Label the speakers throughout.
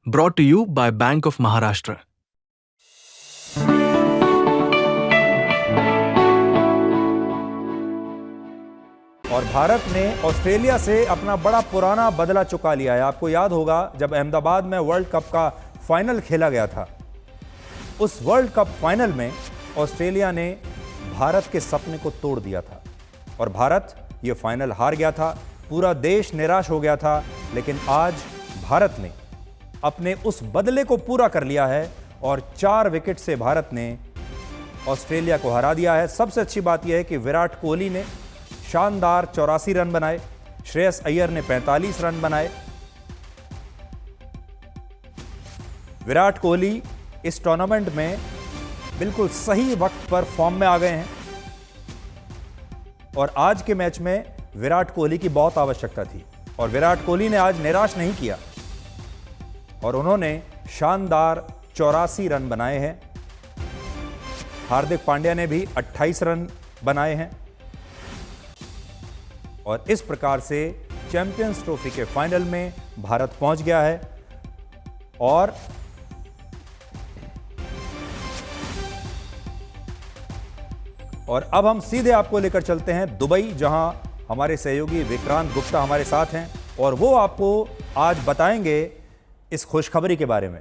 Speaker 1: Brought to you by Bank of Maharashtra.
Speaker 2: और भारत ने Australia से अपना बड़ा पुराना बदला चुका लिया है। आपको याद होगा जब अहमदाबाद में वर्ल्ड कप का फाइनल खेला गया था, उस वर्ल्ड कप फाइनल में ऑस्ट्रेलिया ने भारत के सपने को तोड़ दिया था और भारत ये फाइनल हार गया था। पूरा देश निराश हो गया था, लेकिन आज भारत ने अपने उस बदले को पूरा कर लिया है और 4 विकेट से भारत ने ऑस्ट्रेलिया को हरा दिया है। सबसे अच्छी बात यह है कि विराट कोहली ने शानदार 84 रन बनाए, श्रेयस अय्यर ने 45 रन बनाए। विराट कोहली इस टूर्नामेंट में बिल्कुल सही वक्त पर फॉर्म में आ गए हैं और आज के मैच में विराट कोहली की बहुत आवश्यकता थी और विराट कोहली ने आज निराश नहीं किया और उन्होंने शानदार 84 रन बनाए हैं। हार्दिक पांड्या ने भी 28 रन बनाए हैं और इस प्रकार से चैंपियंस ट्रॉफी के फाइनल में भारत पहुंच गया है। और अब हम सीधे आपको लेकर चलते हैं दुबई, जहां हमारे सहयोगी विक्रांत गुप्ता हमारे साथ हैं और वो आपको आज बताएंगे इस खुशखबरी के बारे में।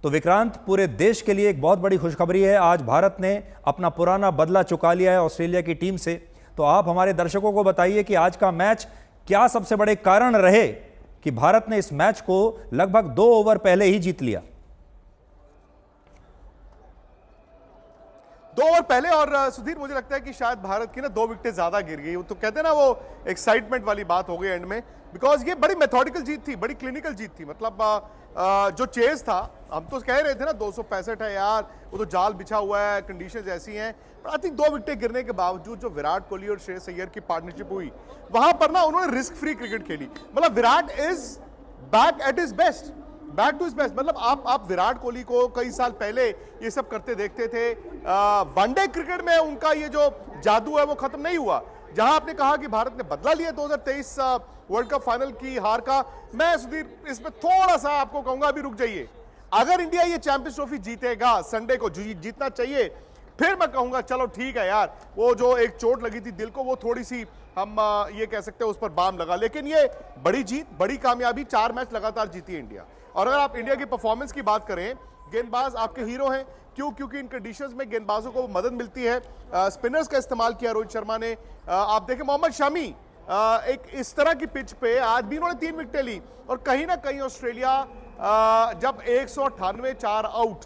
Speaker 2: तो विक्रांत, पूरे देश के लिए एक बहुत बड़ी खुशखबरी है। आज भारत ने अपना पुराना बदला चुका लिया है ऑस्ट्रेलिया की टीम से। तो आप हमारे दर्शकों को बताइए कि आज का मैच क्या सबसे बड़े कारण रहे कि भारत ने इस मैच को लगभग 2 ओवर पहले ही जीत लिया।
Speaker 3: 2 ओवर पहले और सुधीर, मुझे लगता है कि शायद भारत की ना 2 विकेटें ज्यादा गिर गई। तो कहते हैं ना, वो एक्साइटमेंट वाली बात हो गई एंड में, बिकॉज ये बड़ी मेथोडिकल जीत थी, बड़ी क्लिनिकल जीत थी। मतलब जो चेज था, हम तो कह रहे थे ना 265 है यार, वो तो जाल बिछा हुआ है, कंडीशंस ऐसी हैं। पर आई थिंक 2 विकेटें गिरने के बावजूद जो विराट कोहली और श्रेयस अय्यर की पार्टनरशिप हुई, वहां पर ना उन्होंने रिस्क फ्री क्रिकेट खेली। मतलब Virat is back at his best, back to his best. मतलब आप विराट कोहली को कई साल पहले ये सब करते देखते थे। वनडे क्रिकेट में उनका ये जो जादू है वो खत्म नहीं हुआ। जहां आपने कहा कि भारत ने बदला लिया 2023 वर्ल्ड कप फाइनल की हार का, मैं सुधीर इसमें थोड़ा सा आपको कहूंगा अभी रुक जाइए। अगर इंडिया ये चैंपियंस ट्रॉफी जीतेगा, संडे को जीतना चाहिए, फिर मैं कहूंगा चलो ठीक है यार, वो जो एक चोट लगी थी दिल को, वो थोड़ी सी हम ये कह सकते हैं उस पर बाम लगा। लेकिन ये बड़ी जीत, बड़ी कामयाबी, 4 मैच लगातार जीती इंडिया। और अगर आप इंडिया की परफॉर्मेंस की बात करें, गेंदबाज आपके हीरो हैं। क्यों? क्योंकि इन कंडीशंस में गेंदबाजों को मदद मिलती है। स्पिनर्स का इस्तेमाल किया रोहित शर्मा ने। आप देखें मोहम्मद शमी, एक इस तरह की पिच पे आज भी उन्होंने 3 विकेटें ली और कहीं ना कहीं ऑस्ट्रेलिया जब 198 4 आउट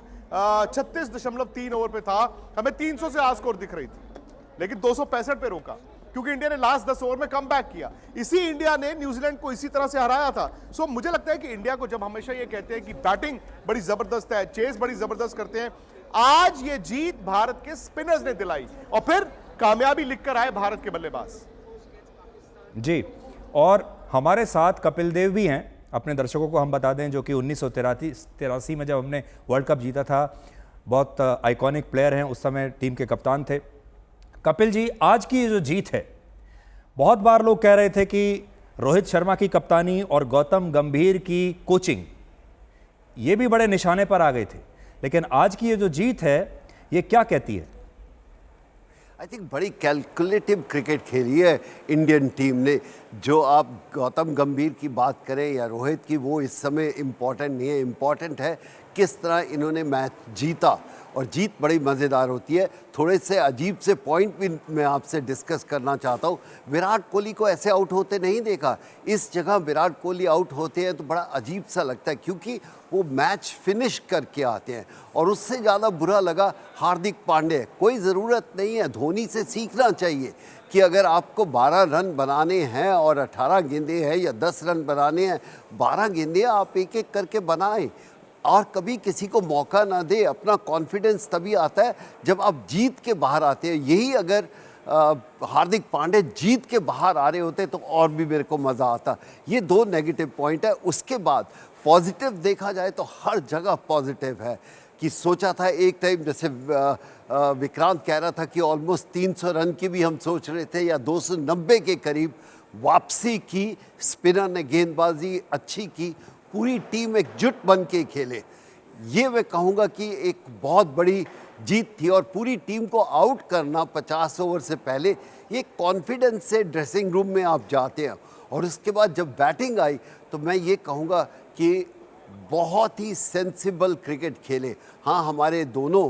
Speaker 3: 36.3 ओवर पे था, हमें 300 से आस स्कोर दिख रही थी, लेकिन 265 पे रोका क्योंकि इंडिया ने लास्ट 10 ओवर में कम बैक किया। इसी इंडिया ने न्यूजीलैंड को इसी तरह से हराया था। सो मुझे लगता है कि इंडिया को जब हमेशा ये कहते हैं कि बैटिंग बड़ी जबरदस्त है, चेस बड़ी जबरदस्त करते हैं, आज ये जीत भारत के स्पिनर्स ने दिलाई और फिर कामयाबी लिखकर आए भारत के बल्लेबाज।
Speaker 2: जी, और हमारे साथ कपिल देव भी हैं। अपने दर्शकों को हम बता दें, जो कि 1983 में जब हमने वर्ल्ड कप जीता था, बहुत आइकॉनिक प्लेयर हैं, उस समय टीम के कप्तान थे। कपिल जी, आज की जो जीत है, बहुत बार लोग कह रहे थे कि रोहित शर्मा की कप्तानी और गौतम गंभीर की कोचिंग ये भी बड़े निशाने पर आ गए थे, लेकिन आज की ये जो जीत है, ये क्या कहती है?
Speaker 4: आई थिंक बड़ी कैलकुलेटिव क्रिकेट खेली है इंडियन टीम ने। जो आप गौतम गंभीर की बात करें या रोहित की, वो इस समय इम्पॉर्टेंट नहीं है। इम्पॉर्टेंट है किस तरह इन्होंने मैच जीता, और जीत बड़ी मज़ेदार होती है। थोड़े से अजीब से पॉइंट भी मैं आपसे डिस्कस करना चाहता हूँ। विराट कोहली को ऐसे आउट होते नहीं देखा। इस जगह विराट कोहली आउट होते हैं तो बड़ा अजीब सा लगता है, क्योंकि वो मैच फिनिश करके आते हैं। और उससे ज़्यादा बुरा लगा हार्दिक पांड्या। कोई ज़रूरत नहीं है, धोनी से सीखना चाहिए कि अगर आपको 12 रन बनाने हैं और 18 गेंदें हैं या 10 रन बनाने हैं, 12 गेंदें आप एक एक करके बनाएं और कभी किसी को मौका ना दे। अपना कॉन्फिडेंस तभी आता है जब आप जीत के बाहर आते हैं। यही अगर हार्दिक पांड्या जीत के बाहर आ रहे होते तो और भी मेरे को मज़ा आता। ये 2 नेगेटिव पॉइंट है। उसके बाद पॉजिटिव देखा जाए तो हर जगह पॉजिटिव है। कि सोचा था एक टाइम, जैसे विक्रांत कह रहा था कि ऑलमोस्ट 300 रन की भी हम सोच रहे थे या 290 के करीब वापसी की। स्पिनर ने गेंदबाजी अच्छी की, पूरी टीम एकजुट बन के खेले, ये मैं कहूँगा कि एक बहुत बड़ी जीत थी। और पूरी टीम को आउट करना 50 ओवर से पहले, ये कॉन्फिडेंस से ड्रेसिंग रूम में आप जाते हैं। और उसके बाद जब बैटिंग आई तो मैं ये कहूँगा कि बहुत ही सेंसिबल क्रिकेट खेले। हाँ, हमारे दोनों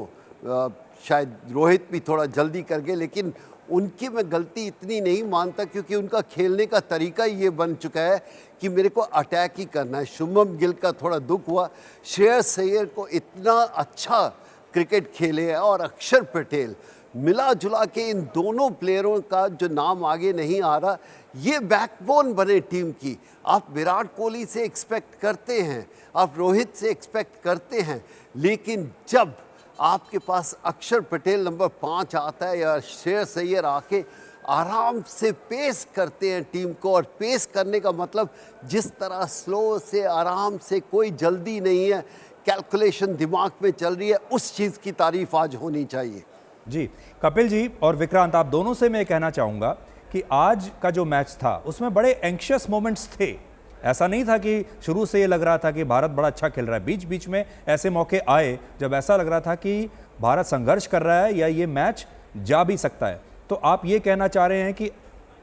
Speaker 4: शायद रोहित भी थोड़ा जल्दी कर गए, लेकिन उनकी मैं गलती इतनी नहीं मानता, क्योंकि उनका खेलने का तरीका ही ये बन चुका है कि मेरे को अटैक ही करना है। शुभमन गिल का थोड़ा दुख हुआ, श्रेयस अय्यर को इतना अच्छा क्रिकेट खेले हैं, और अक्षर पटेल, मिला जुला के इन दोनों प्लेयरों का जो नाम आगे नहीं आ रहा, ये बैकबोन बने टीम की। आप विराट कोहली से एक्सपेक्ट करते हैं, आप रोहित से एक्सपेक्ट करते हैं, लेकिन जब आपके पास अक्षर पटेल नंबर 5 आता है या श्रेयस अय्यर आके आराम से पेस करते हैं टीम को, और पेस करने का मतलब जिस तरह स्लो से आराम से, कोई जल्दी नहीं है, कैलकुलेशन दिमाग में चल रही है, उस चीज़ की तारीफ आज होनी चाहिए।
Speaker 2: जी, कपिल जी और विक्रांत, आप दोनों से मैं कहना चाहूँगा कि आज का जो मैच था उसमें बड़े एंक्शियस मोमेंट्स थे। ऐसा नहीं था कि शुरू से ये लग रहा था कि भारत बड़ा अच्छा खेल रहा है। बीच बीच में ऐसे मौके आए जब ऐसा लग रहा था कि भारत संघर्ष कर रहा है या ये मैच जा भी सकता है। तो आप ये कहना चाह रहे हैं कि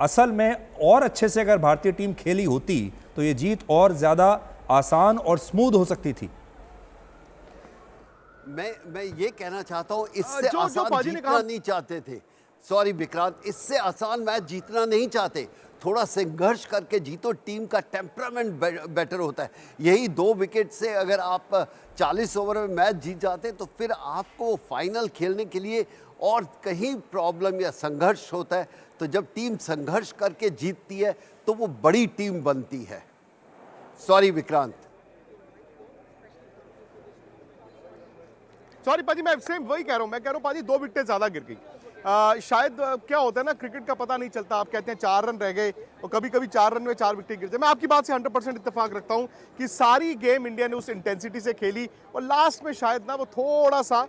Speaker 2: असल में और अच्छे से अगर भारतीय टीम खेली होती तो ये जीत और ज़्यादा आसान और स्मूथ हो सकती थी।
Speaker 4: मैं ये कहना चाहता हूँ, इससे
Speaker 3: जो
Speaker 4: आसान
Speaker 3: पाजी ने
Speaker 4: जीतना
Speaker 3: कहा-
Speaker 4: नहीं चाहते थे। सॉरी विक्रांत, इससे आसान मैच जीतना नहीं चाहते, थोड़ा संघर्ष करके जीतो, टीम का टेम्परामेंट बेटर होता है। यही 2 विकेट से अगर आप 40 ओवर में मैच जीत जाते तो फिर आपको फाइनल खेलने के लिए और कहीं प्रॉब्लम या संघर्ष होता है। तो जब टीम संघर्ष करके जीतती है तो वो बड़ी टीम बनती है। सॉरी विक्रांत।
Speaker 3: सॉरी पाजी, मैं सेम वही कह रहा हूँ। मैं कह रहा हूँ पाजी 2 विकेटें ज्यादा गिर गई। शायद क्या होता है ना, क्रिकेट का पता नहीं चलता। आप कहते हैं 4 रन रह गए और कभी कभी 4 रन में 4 विकेट गिरते। मैं आपकी बात से 100% इत्तेफाक रखता हूँ कि सारी गेम इंडिया ने उस इंटेंसिटी से खेली और लास्ट में शायद ना वो थोड़ा सा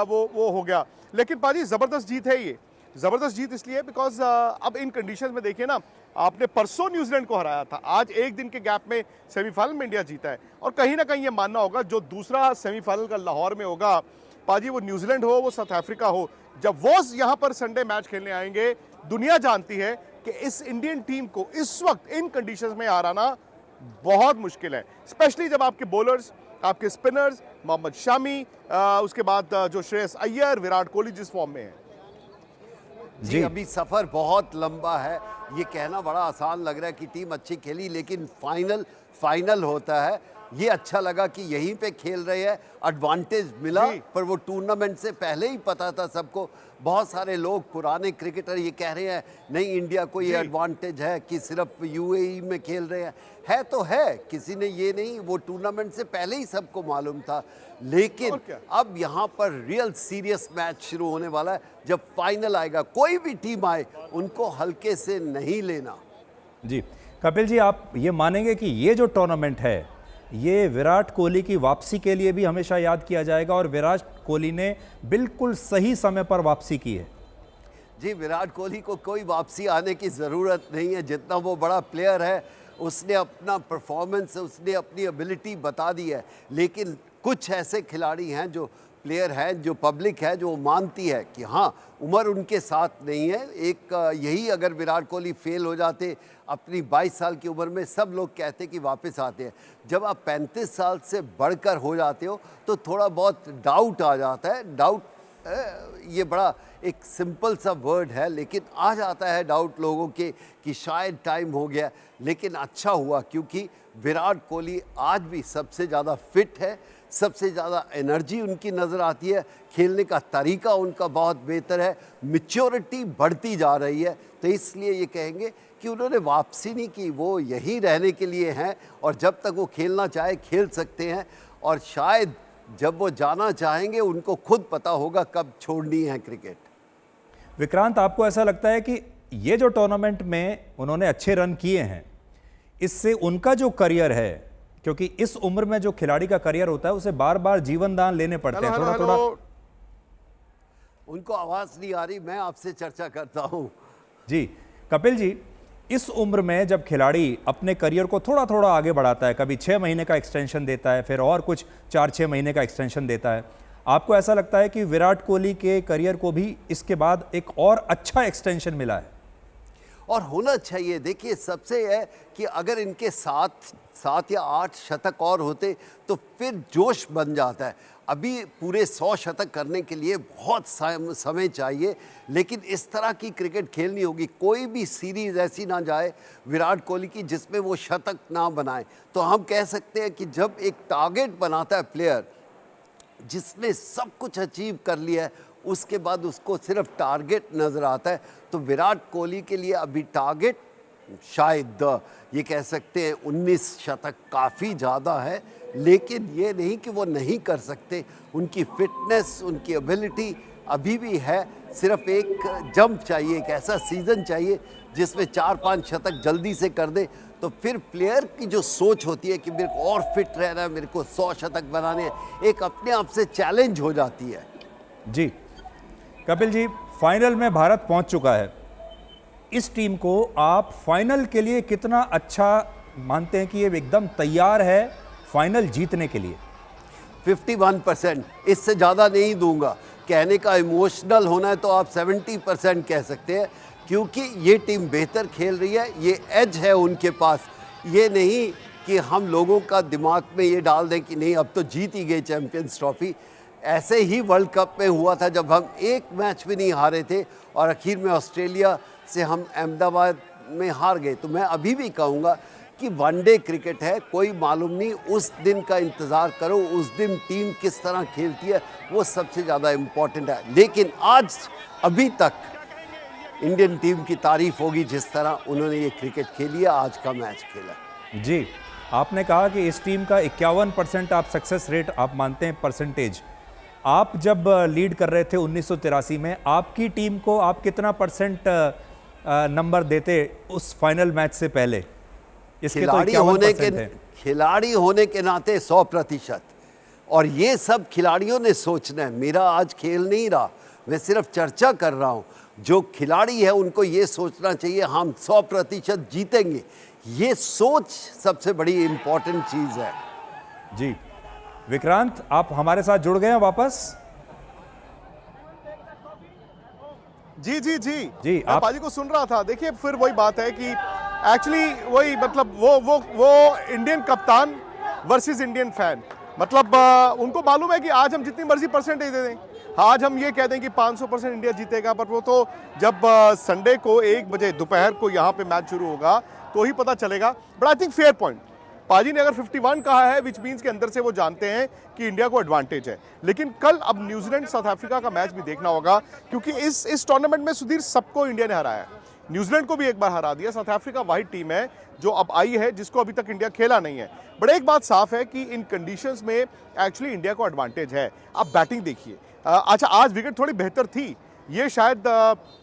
Speaker 3: वो हो गया। लेकिन पाजी जबरदस्त जीत है ये। जबरदस्त जीत इसलिए बिकॉज अब इन कंडीशंस में देखिए ना, आपने परसों न्यूजीलैंड को हराया था, आज एक दिन के गैप में सेमीफाइनल में इंडिया जीता है। और कहीं ना कहीं ये मानना होगा जो दूसरा सेमीफाइनल का लाहौर में होगा पाजी, वो न्यूजीलैंड हो, वो साउथ अफ्रीका हो, जब वो यहाँ पर संडे मैच खेलने आएंगे, दुनिया जानती है कि इस इंडियन टीम को इस वक्त इन कंडीशंस में हराना बहुत मुश्किल है। स्पेशली जब आपके बॉलर्स, आपके स्पिनर्स, मोहम्मद शामी, उसके बाद जो श्रेयस अय्यर, विराट कोहली जिस फॉर्म में है।
Speaker 4: जी, अभी सफर बहुत लंबा है। ये कहना बड़ा आसान लग रहा है कि टीम अच्छी खेली, लेकिन फाइनल होता है। ये अच्छा लगा कि यहीं पे खेल रहे हैं, एडवांटेज मिला, पर वो टूर्नामेंट से पहले ही पता था सबको। बहुत सारे लोग पुराने क्रिकेटर ये कह रहे हैं नहीं इंडिया को ये एडवांटेज है कि सिर्फ यूएई में खेल रहे हैं। है तो है, किसी ने ये नहीं, वो टूर्नामेंट से पहले ही सबको मालूम था। लेकिन अब यहाँ पर रियल सीरियस मैच शुरू होने वाला है। जब फाइनल आएगा, कोई भी टीम आए, उनको हल्के से नहीं लेना।
Speaker 2: जी कपिल जी, आप ये मानेंगे कि ये जो टूर्नामेंट है ये विराट कोहली की वापसी के लिए भी हमेशा याद किया जाएगा, और विराट कोहली ने बिल्कुल सही समय पर वापसी की है।
Speaker 4: जी, विराट कोहली को कोई वापसी आने की ज़रूरत नहीं है। जितना वो बड़ा प्लेयर है, उसने अपना परफॉर्मेंस, उसने अपनी एबिलिटी बता दी है। लेकिन कुछ ऐसे खिलाड़ी हैं, जो प्लेयर हैं, जो पब्लिक है, जो मानती है कि हाँ उम्र उनके साथ नहीं है। एक यही अगर विराट कोहली फेल हो जाते अपनी 22 साल की उम्र में, सब लोग कहते कि वापस आते हैं। जब आप 35 साल से बढ़कर हो जाते हो तो थोड़ा बहुत डाउट आ जाता है। डाउट ये बड़ा एक सिंपल सा वर्ड है, लेकिन आ जाता है डाउट लोगों के कि शायद टाइम हो गया। लेकिन अच्छा हुआ, क्योंकि विराट कोहली आज भी सबसे ज़्यादा फिट है, सबसे ज़्यादा एनर्जी उनकी नज़र आती है, खेलने का तरीका उनका बहुत बेहतर है, मैच्योरिटी बढ़ती जा रही है। तो इसलिए ये कहेंगे कि उन्होंने वापसी नहीं की, वो यहीं रहने के लिए हैं, और जब तक वो खेलना चाहे खेल सकते हैं। और शायद जब वो जाना चाहेंगे, उनको खुद पता होगा कब छोड़नी है क्रिकेट।
Speaker 2: विक्रांत, आपको ऐसा लगता है कि ये जो टूर्नामेंट में उन्होंने अच्छे रन किए हैं, इससे उनका जो करियर है, क्योंकि इस उम्र में जो खिलाड़ी का करियर होता है उसे बार बार जीवन दान लेने पड़ते हैं, थोड़ा थोड़ा।
Speaker 4: उनको आवाज नहीं आ रही, मैं आपसे चर्चा करता हूं।
Speaker 2: जी कपिल जी, इस उम्र में जब खिलाड़ी अपने करियर को थोड़ा थोड़ा आगे बढ़ाता है, कभी 6 महीने का एक्सटेंशन देता है, फिर और कुछ 4-6 महीने का एक्सटेंशन देता है, आपको ऐसा लगता है कि विराट कोहली के करियर को भी इसके बाद एक और अच्छा एक्सटेंशन मिला है?
Speaker 4: और होना चाहिए। देखिए, सबसे है कि अगर इनके 7 या 8 शतक और होते तो फिर जोश बन जाता है। अभी पूरे 100 शतक करने के लिए बहुत समय चाहिए, लेकिन इस तरह की क्रिकेट खेलनी होगी। कोई भी सीरीज़ ऐसी ना जाए विराट कोहली की जिसमें वो शतक ना बनाए। तो हम कह सकते हैं कि जब एक टारगेट बनाता है प्लेयर जिसने सब कुछ अचीव कर लिया है, उसके बाद उसको सिर्फ टारगेट नज़र आता है, तो विराट कोहली के लिए अभी टारगेट शायद ये कह सकते हैं 19 शतक काफ़ी ज़्यादा है, लेकिन ये नहीं कि वो नहीं कर सकते। उनकी फिटनेस, उनकी एबिलिटी अभी भी है। सिर्फ एक जंप चाहिए, एक ऐसा सीज़न चाहिए जिसमें 4-5 शतक जल्दी से कर दे, तो फिर प्लेयर की जो सोच होती है कि मेरे को और फिट रहना है, मेरे को 100 शतक बनाने हैं, एक अपने आप से चैलेंज हो जाती है।
Speaker 2: जी कपिल जी, फाइनल में भारत पहुंच चुका है। इस टीम को आप फाइनल के लिए कितना अच्छा मानते हैं कि ये एकदम तैयार है फाइनल जीतने के लिए?
Speaker 4: 51%, इससे ज़्यादा नहीं दूंगा। कहने का इमोशनल होना है तो आप 70% कह सकते हैं, क्योंकि ये टीम बेहतर खेल रही है, ये एज है उनके पास। ये नहीं कि हम लोगों का दिमाग में ये डाल दें कि नहीं अब तो जीत ही गए चैंपियंस ट्रॉफी। ऐसे ही वर्ल्ड कप में हुआ था जब हम एक मैच भी नहीं हारे थे और आखिर में ऑस्ट्रेलिया से हम अहमदाबाद में हार गए। तो मैं अभी भी कहूँगा कि वनडे क्रिकेट है, कोई मालूम नहीं, उस दिन का इंतज़ार करो, उस दिन टीम किस तरह खेलती है वो सबसे ज़्यादा इम्पॉर्टेंट है। लेकिन आज अभी तक इंडियन टीम की तारीफ होगी जिस तरह उन्होंने ये क्रिकेट खेली है, आज का मैच खेला।
Speaker 2: जी, आपने कहा कि इस टीम का 51% आप सक्सेस रेट आप मानते हैं परसेंटेज। आप जब लीड कर रहे थे 1983 में, आपकी टीम को आप कितना परसेंट नंबर देते उस फाइनल मैच से पहले? इसके तो 51% है।
Speaker 4: खिलाड़ी होने के नाते 100%, और ये सब खिलाड़ियों ने सोचना है। मेरा आज खेल नहीं रहा, मैं सिर्फ चर्चा कर रहा हूँ। जो खिलाड़ी है उनको ये सोचना चाहिए हम 100% जीतेंगे। ये सोच सबसे बड़ी इंपॉर्टेंट चीज़ है।
Speaker 2: जी विक्रांत, आप हमारे साथ जुड़ गए हैं वापस?
Speaker 3: जी जी जी
Speaker 2: जी,
Speaker 3: मैं
Speaker 2: आप
Speaker 3: पाजी को सुन रहा था। देखिए, फिर वही बात है कि एक्चुअली वही मतलब वो इंडियन कप्तान वर्सेस इंडियन फैन, मतलब उनको मालूम है कि आज हम जितनी मर्जी परसेंटेज दे दें, आज हम ये कह दें कि 500% इंडिया जीतेगा, पर वो तो जब संडे को 1 बजे दोपहर को यहाँ पे मैच शुरू होगा तो ही पता चलेगा। But I think fair point, पाजी ने अगर 51 कहा है, विच मीन्स के अंदर से वो जानते हैं कि इंडिया को एडवांटेज है। लेकिन कल अब न्यूजीलैंड साउथ अफ्रीका का मैच भी देखना होगा, क्योंकि इस टूर्नामेंट में सुधीर सबको इंडिया ने हराया है। न्यूजीलैंड को भी एक बार हरा दिया। साउथ अफ्रीका वही टीम है जो अब आई है, जिसको अभी तक इंडिया खेला नहीं है। बट एक बात साफ है कि इन कंडीशंस में एक्चुअली इंडिया को एडवांटेज है। अब बैटिंग देखिए, अच्छा आज विकेट थोड़ी बेहतर थी। ये शायद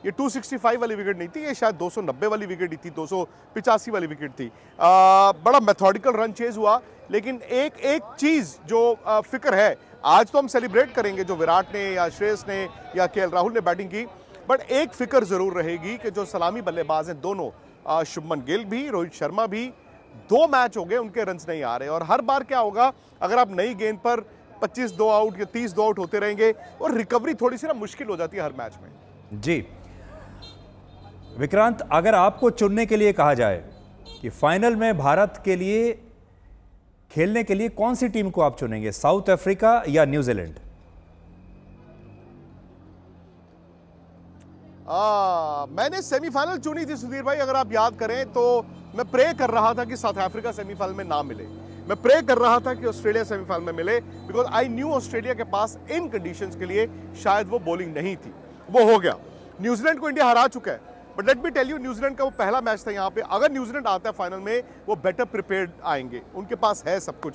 Speaker 3: ये 265 वाली विकेट नहीं थी, ये शायद 290 वाली विकेट ही थी, 285 वाली विकेट थी। बड़ा मेथोडिकल रन चेज हुआ। लेकिन एक चीज़ जो फिक्र है, आज तो हम सेलिब्रेट करेंगे जो विराट ने या श्रेयस ने या केएल राहुल ने बैटिंग की, बट एक फिक्र जरूर रहेगी कि जो सलामी बल्लेबाज हैं दोनों, शुभमन गिल भी, रोहित शर्मा भी, 2 मैच हो गए उनके रन्स नहीं आ रहे। और हर बार क्या होगा, अगर आप नई गेंद पर 25 2 आउट या 30 2 आउट होते रहेंगे और रिकवरी थोड़ी सी ना मुश्किल हो जाती है हर मैच में।
Speaker 2: जी विक्रांत, अगर आपको चुनने के लिए कहा जाए कि फाइनल में भारत के लिए खेलने के लिए कौन सी टीम को आप चुनेंगे, साउथ अफ्रीका या न्यूजीलैंड?
Speaker 3: मैंने सेमीफाइनल चुनी थी सुधीर भाई, अगर आप याद करें तो मैं प्रे कर रहा था कि साउथ अफ्रीका सेमीफाइनल में ना मिले। मैं प्रे कर रहा था कि ऑस्ट्रेलिया सेमीफाइनल में मिले, बिकॉज आई न्यू ऑस्ट्रेलिया के पास इन कंडीशंस के लिए शायद वो बॉलिंग नहीं थी। वो हो गया। न्यूजीलैंड को इंडिया हरा चुका है, but let me tell you, New Zealand का वो पहला मैच था यहाँ पे। अगर न्यूजीलैंड आता है फाइनल में, वो बेटर प्रिपेयर्ड आएंगे, उनके पास है सब कुछ।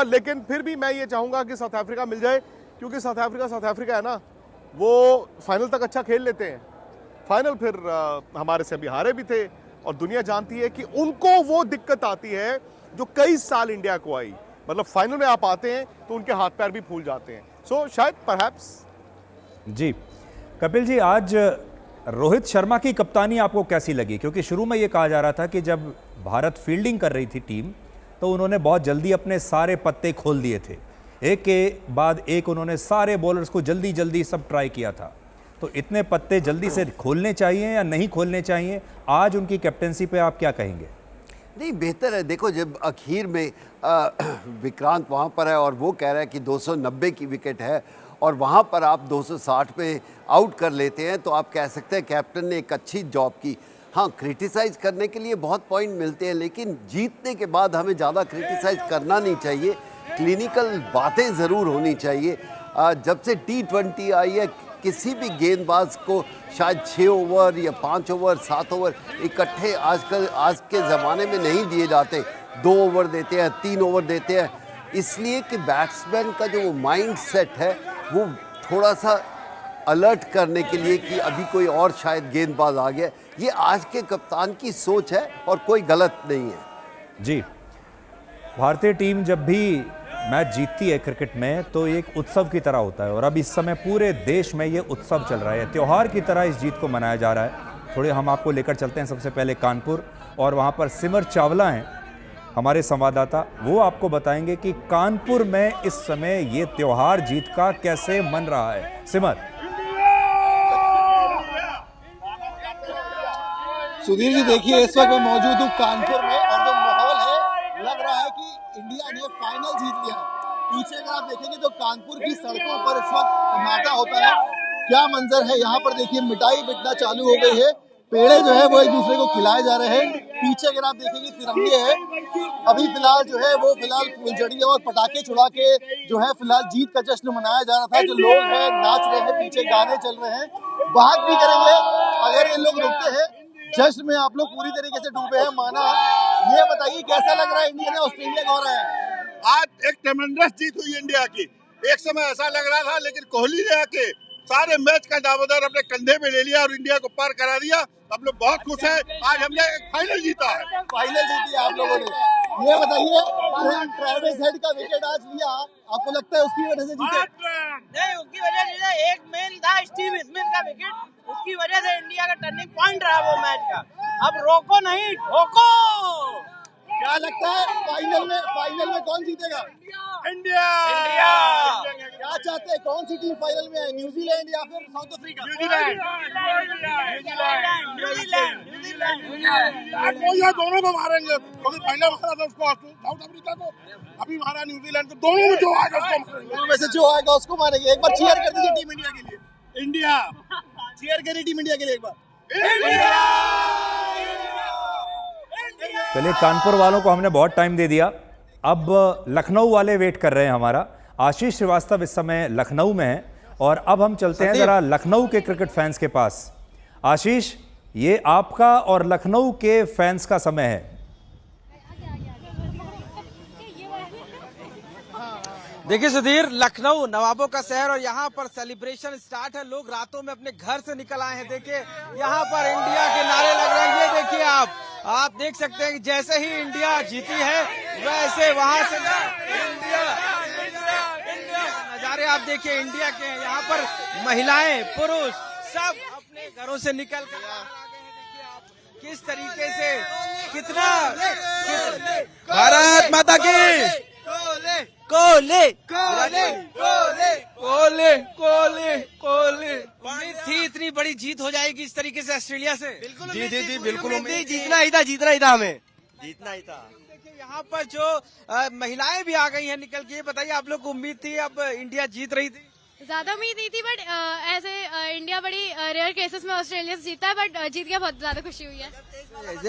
Speaker 3: लेकिन फिर भी मैं ये चाहूंगा कि साउथ अफ्रीका मिल जाए, क्योंकि साउथ अफ्रीका है ना, वो फाइनल तक अच्छा खेल लेते हैं। फाइनल फिर हमारे से अभी हारे भी थे, और दुनिया जानती है कि उनको वो दिक्कत आती है जो कई साल इंडिया को आई, मतलब फाइनल में आप आते हैं तो उनके हाथ पैर भी फूल जाते हैं। सो शायद परहैप्स।
Speaker 2: जी कपिल जी, आज रोहित शर्मा की कप्तानी आपको कैसी लगी? क्योंकि शुरू में ये कहा जा रहा था कि जब भारत फील्डिंग कर रही थी टीम, तो उन्होंने बहुत जल्दी अपने सारे पत्ते खोल दिए थे, एक के बाद एक उन्होंने सारे बॉलर्स को जल्दी जल्दी सब ट्राई किया था। तो इतने पत्ते जल्दी से खोलने चाहिए या नहीं खोलने चाहिए? आज उनकी कैप्टेंसी पे आप क्या कहेंगे?
Speaker 4: नहीं, बेहतर है। देखो, जब आखिर में विक्रांत वहाँ पर है और वो कह रहा है कि 290 की विकेट है और वहाँ पर आप 260 पे आउट कर लेते हैं, तो आप कह सकते हैं कैप्टन ने एक अच्छी जॉब की। हाँ, क्रिटिसाइज़ करने के लिए बहुत पॉइंट मिलते हैं, लेकिन जीतने के बाद हमें ज़्यादा क्रिटिसाइज़ करना नहीं चाहिए। क्लिनिकल बातें ज़रूर होनी चाहिए। जब से T20 आई है, किसी भी गेंदबाज को शायद 6 ओवर या 5 ओवर 7 ओवर इकट्ठे आज के ज़माने में नहीं दिए जाते। 2 ओवर देते हैं, 3 ओवर देते हैं, इसलिए कि बैट्समैन का जो माइंड सेट है वो थोड़ा सा अलर्ट करने के लिए कि अभी कोई और शायद गेंदबाज आ गया। ये आज के कप्तान की सोच है और कोई गलत नहीं है।
Speaker 2: जी, भारतीय टीम जब भी मैच जीतती है क्रिकेट में तो एक उत्सव की तरह होता है, और अब इस समय पूरे देश में ये उत्सव चल रहा है, त्योहार की तरह इस जीत को मनाया जा रहा है। थोड़े हम आपको लेकर चलते हैं सबसे पहले कानपुर, और वहाँ पर सिमर चावला हैं हमारे संवाददाता। वो आपको बताएंगे कि कानपुर में इस समय ये त्योहार जीत का कैसे मन रहा है। सिमर।
Speaker 5: सुधीर जी, देखिए इस वक्त मैं मौजूद हूँ कानपुर में, और जो माहौल है लग रहा है कि इंडिया ने फाइनल जीत लिया है। पीछे अगर आप देखेंगे तो कानपुर की सड़कों पर इस वक्त सन्नाटा होता है। क्या मंजर है यहाँ पर, देखिए मिठाई बिकना चालू हो गई है, पेड़े जो है वो एक दूसरे को खिलाए जा रहे हैं। पीछे अगर आप देखेंगे तिरंगे हैं। अभी फिलहाल जो है वो फुलझड़ियाँ और पटाखे छुड़ा के जो है फिलहाल जीत का जश्न मनाया जा रहा था। जो लोग हैं नाच रहे हैं, पीछे गाने चल रहे हैं, बात भी करेंगे अगर ये लोग रुकते हैं। जश्न में आप लोग पूरी तरीके से डूबे हैं माना। ये बताइए कैसा लग रहा है, इंडिया ने ऑस्ट्रेलिया को हराया है?
Speaker 6: आज एक ट्रेमेंडस जीत हुई इंडिया की। एक समय ऐसा लग रहा था, लेकिन कोहली ने आके सारे मैच का दावेदार अपने कंधे पे ले लिया और इंडिया को पार करा दिया। हम लोग बहुत खुश हैं, आज हमने एक फाइनल जीता है।
Speaker 5: फाइनल जीती है आप लोगों ने। ये बताइए, ट्रेविस हेड का विकेट आज लिया, आपको लगता है उसकी वजह से जीते?
Speaker 7: नहीं, उसकी वजह से एक मेन था स्टीव स्मिथ का विकेट, उसकी वजह से इंडिया का टर्निंग पॉइंट रहा वो मैच का। अब रोको नहीं, ठोको।
Speaker 5: क्या लगता है फाइनल में कौन जीतेगा?
Speaker 6: इंडिया।
Speaker 5: क्या चाहते हैं, कौन सी टीम फाइनल में है, न्यूजीलैंड या फिर साउथ अफ्रीका?
Speaker 6: न्यूजीलैंड दोनों को मारेंगे, क्योंकि पहले मारा था उसको साउथ अफ्रीका को, अभी मारा न्यूजीलैंड को। दोनों में जो आएगा उसको मारेंगे।
Speaker 5: दोनों में से जो आएगा उसको मारेंगे। एक बार चीयर कर दीजिए टीम इंडिया के लिए।
Speaker 6: इंडिया
Speaker 5: चीयर करिए टीम इंडिया के लिए एक बार।
Speaker 2: चलिए, कानपुर वालों को हमने बहुत टाइम दे दिया, अब लखनऊ वाले वेट कर रहे हैं हमारा। आशीष श्रीवास्तव इस समय लखनऊ में है, और अब हम चलते हैं जरा लखनऊ के क्रिकेट फैंस के पास। आशीष, ये आपका और लखनऊ के फैंस का समय है।
Speaker 8: देखिए सुधीर, लखनऊ नवाबों का शहर, और यहाँ पर सेलिब्रेशन स्टार्ट है। लोग रातों में अपने घर से निकल आए हैं। देखिए यहाँ पर इंडिया के नारे लग रहे हैं। ये देखिए आप देख सकते हैं कि जैसे ही इंडिया जीती है वैसे वहां से इंडिया नजारे आप देखिए इंडिया के हैं। यहाँ पर महिलाएं पुरुष सब अपने घरों से निकल कर आ गए हैं। देखिए आप किस तरीके से, कितना भारत माता की कोले कोले कोले कोले कोले कोले। उम्मीद थी इतनी बड़ी जीत हो जाएगी इस तरीके से ऑस्ट्रेलिया से? बिल्कुल जी बिल्कुल उम्मीद, जीतना ही था हमें, जीतना ही था। देखिए यहाँ पर जो महिलाएं भी आ गई हैं निकल के। ये बताइए, आप लोग को उम्मीद थी अब इंडिया जीत रही थी?
Speaker 9: ज्यादा उम्मीद नहीं थी, बट ऐसे इंडिया बड़ी रेयर केसेस में ऑस्ट्रेलिया से जीता है, बट जीत गया, बहुत ज्यादा खुशी हुई है।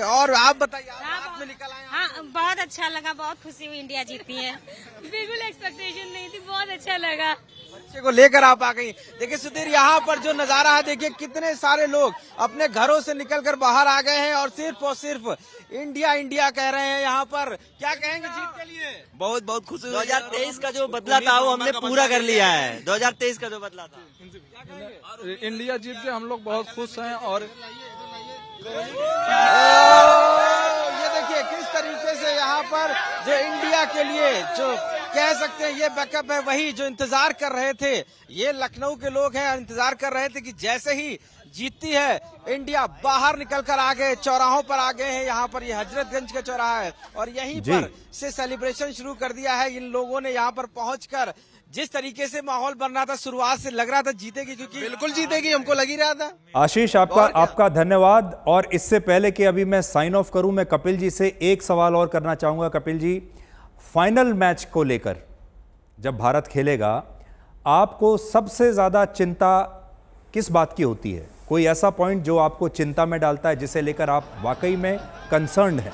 Speaker 8: और आप बताइए, आप में निकल आए?
Speaker 10: हाँ, बहुत अच्छा लगा, बहुत खुशी हुई इंडिया जीती है।
Speaker 9: बिल्कुल एक्सपेक्टेशन नहीं थी, बहुत अच्छा लगा।
Speaker 8: बच्चे को लेकर आप आ गई। देखिए सुधीर, यहाँ पर जो नजारा है, देखिए कितने सारे लोग अपने घरों से निकलकर बाहर आ गए हैं और सिर्फ इंडिया इंडिया कह रहे हैं। यहाँ पर क्या कहेंगे जीत के लिए?
Speaker 7: बहुत बहुत खुशी। 2023 का जो बदला था वो हमने पूरा कर लिया है। 2023 का जो बदला था,
Speaker 11: इंडिया जीत के हम लोग बहुत खुश हैं। और
Speaker 8: ये देखिए किस तरीके से यहाँ पर जो इंडिया के लिए जो कह सकते हैं ये बैकअप है, वही जो इंतजार कर रहे थे, ये लखनऊ के लोग हैं, इंतजार कर रहे थे कि जैसे ही जीतती है, इंडिया बाहर निकलकर आ गए, चौराहों पर आ गए हैं। यहाँ पर ये हजरतगंज का चौराहा है और यहीं पर से सेलिब्रेशन शुरू कर दिया है इन लोगों ने। यहाँ पर पहुंचकर जिस तरीके से माहौल बन रहा था, शुरुआत से लग रहा था जीतेगी, क्योंकि बिल्कुल जीतेगी, हमको लग ही रहा था।
Speaker 2: आशीष, आपका धन्यवाद। और इससे पहले कि अभी मैं साइन ऑफ करूं, मैं कपिल जी से एक सवाल और करना चाहूंगा। कपिल जी, फाइनल मैच को लेकर जब भारत खेलेगा, आपको सबसे ज्यादा चिंता किस बात की होती है? कोई ऐसा पॉइंट जो आपको चिंता में डालता है, जिसे लेकर आप वाकई में कंसर्न्ड हैं?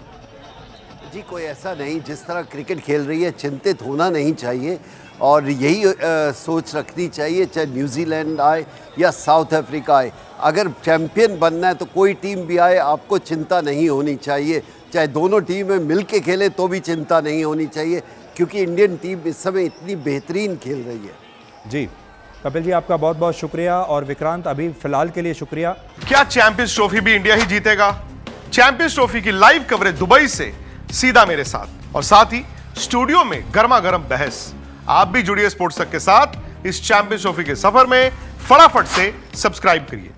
Speaker 4: जी कोई ऐसा नहीं, जिस तरह क्रिकेट खेल रही है चिंतित होना नहीं चाहिए और यही सोच रखनी चाहिए, चाहे न्यूजीलैंड आए या साउथ अफ्रीका आए। अगर चैंपियन बनना है तो कोई टीम भी आए, आपको चिंता नहीं होनी चाहिए। चाहे दोनों टीमें मिल के खेले तो भी चिंता नहीं होनी चाहिए, क्योंकि इंडियन टीम इस समय इतनी बेहतरीन खेल रही है।
Speaker 2: जी कपिल जी, आपका बहुत बहुत शुक्रिया। और विक्रांत, अभी फिलहाल के लिए शुक्रिया।
Speaker 3: क्या चैंपियंस ट्रॉफी भी इंडिया ही जीतेगा? चैंपियंस ट्रॉफी की लाइव कवरेज दुबई से सीधा मेरे साथ, और साथ ही स्टूडियो में गर्मा गर्म बहस। आप भी जुड़िए स्पोर्ट्स तक के साथ इस चैंपियंस ट्रॉफी के सफर में। फटाफट से सब्सक्राइब करिए।